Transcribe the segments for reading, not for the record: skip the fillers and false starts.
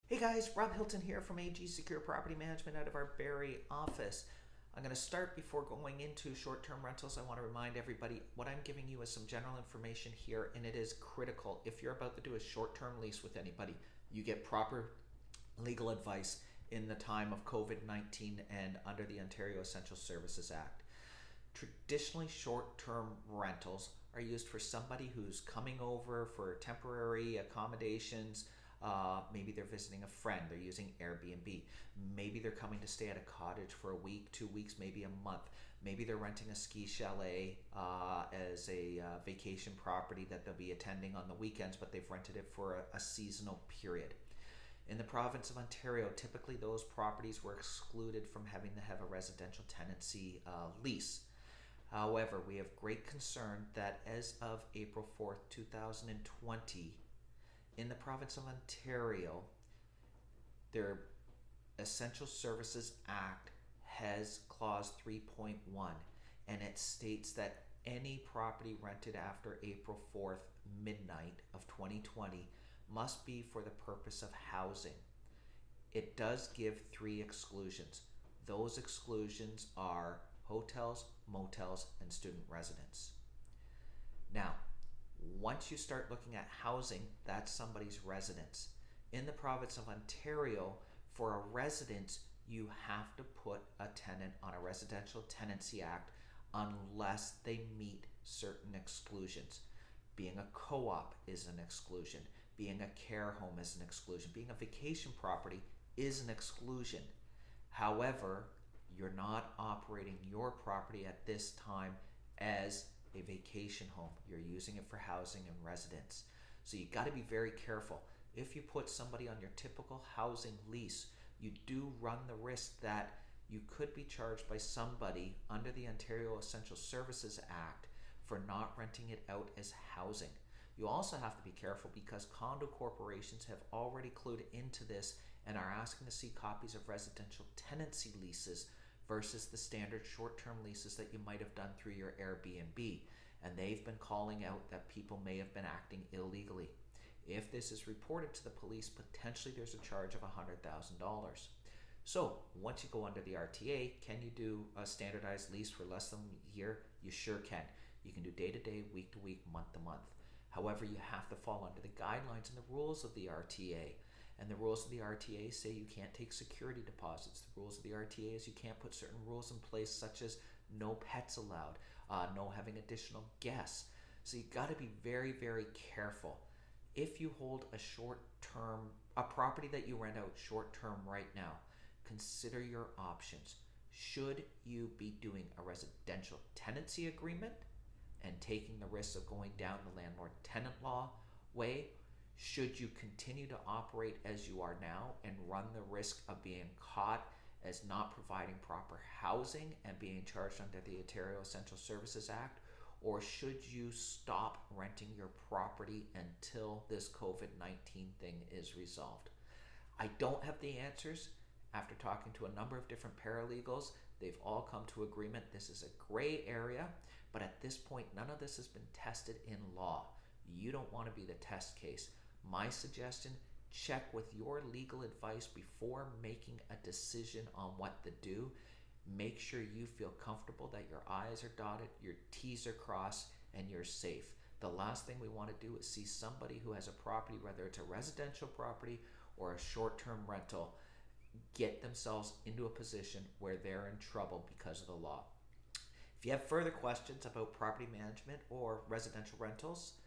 Hey guys, Rob Hilton here from AG Secure Property Management out of our Barrie office. I'm going to start before going into short-term rentals. I want to remind everybody what I'm giving you is some general information here, and it is critical. If you're about to do a short-term lease with anybody, you get proper legal advice in the time of COVID-19 and under the Ontario Essential Services Act. Traditionally, short-term rentals are used for somebody who's coming over for temporary accommodations. Maybe they're visiting a friend, they're using Airbnb. Maybe they're coming to stay at a cottage for a week, 2 weeks, maybe a month. Maybe they're renting a ski chalet as a vacation property that they'll be attending on the weekends, but they've rented it for a seasonal period. In the province of Ontario, typically those properties were excluded from having to have a residential tenancy lease. However, we have great concern that as of April 4th, 2020, in the province of Ontario, their Essential Services Act has clause 3.1, and it states that any property rented after April 4th midnight of 2020 must be for the purpose of housing. It does give 3 exclusions. Those exclusions are hotels, motels, and student residence. Now, once you start looking at housing, that's somebody's residence. In the province of Ontario, for a residence, you have to put a tenant on a Residential Tenancy Act unless they meet certain exclusions. Being a co-op is an exclusion. Being a care home is an exclusion. Being a vacation property is an exclusion. However, you're not operating your property at this time as a vacation home. You're using it for housing and residence. So you got to be very careful. If you put somebody on your typical housing lease, you do run the risk that you could be charged by somebody under the Ontario Essential Services Act for not renting it out as housing. You also have to be careful because condo corporations have already clued into this and are asking to see copies of residential tenancy leases versus the standard short-term leases that you might have done through your Airbnb. And they've been calling out that people may have been acting illegally. If this is reported to the police, potentially there's a charge of $100,000. So once you go under the RTA, can you do a standardized lease for less than a year? You sure can. You can do day-to-day, week-to-week, month-to-month. However, you have to fall under the guidelines and the rules of the RTA. And the rules of the RTA say you can't take security deposits. The rules of the RTA is you can't put certain rules in place such as no pets allowed, no having additional guests. So you got to be very, very careful. If you hold a property that you rent out short-term right now, consider your options. Should you be doing a residential tenancy agreement and taking the risk of going down the landlord-tenant law way? Should you continue to operate as you are now and run the risk of being caught as not providing proper housing and being charged under the Ontario Essential Services Act? Or should you stop renting your property until this COVID-19 thing is resolved? I don't have the answers. After talking to a number of different paralegals, they've all come to agreement this is a gray area, but at this point, none of this has been tested in law. You don't want to be the test case. My suggestion, check with your legal advice before making a decision on what to do. Make sure you feel comfortable that your I's are dotted, your T's are crossed, and you're safe. The last thing we want to do is see somebody who has a property, whether it's a residential property or a short-term rental, get themselves into a position where they're in trouble because of the law. If you have further questions about property management or residential rentals,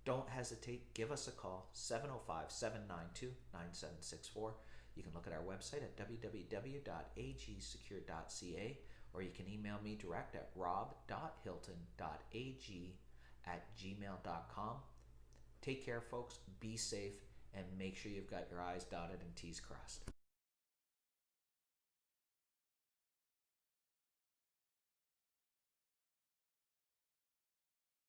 don't hesitate, give us a call, 705-792-9764. You can look at our website at www.agsecure.ca, or you can email me direct at rob.hilton.ag@gmail.com. Take care, folks, be safe, and make sure you've got your I's dotted and T's crossed.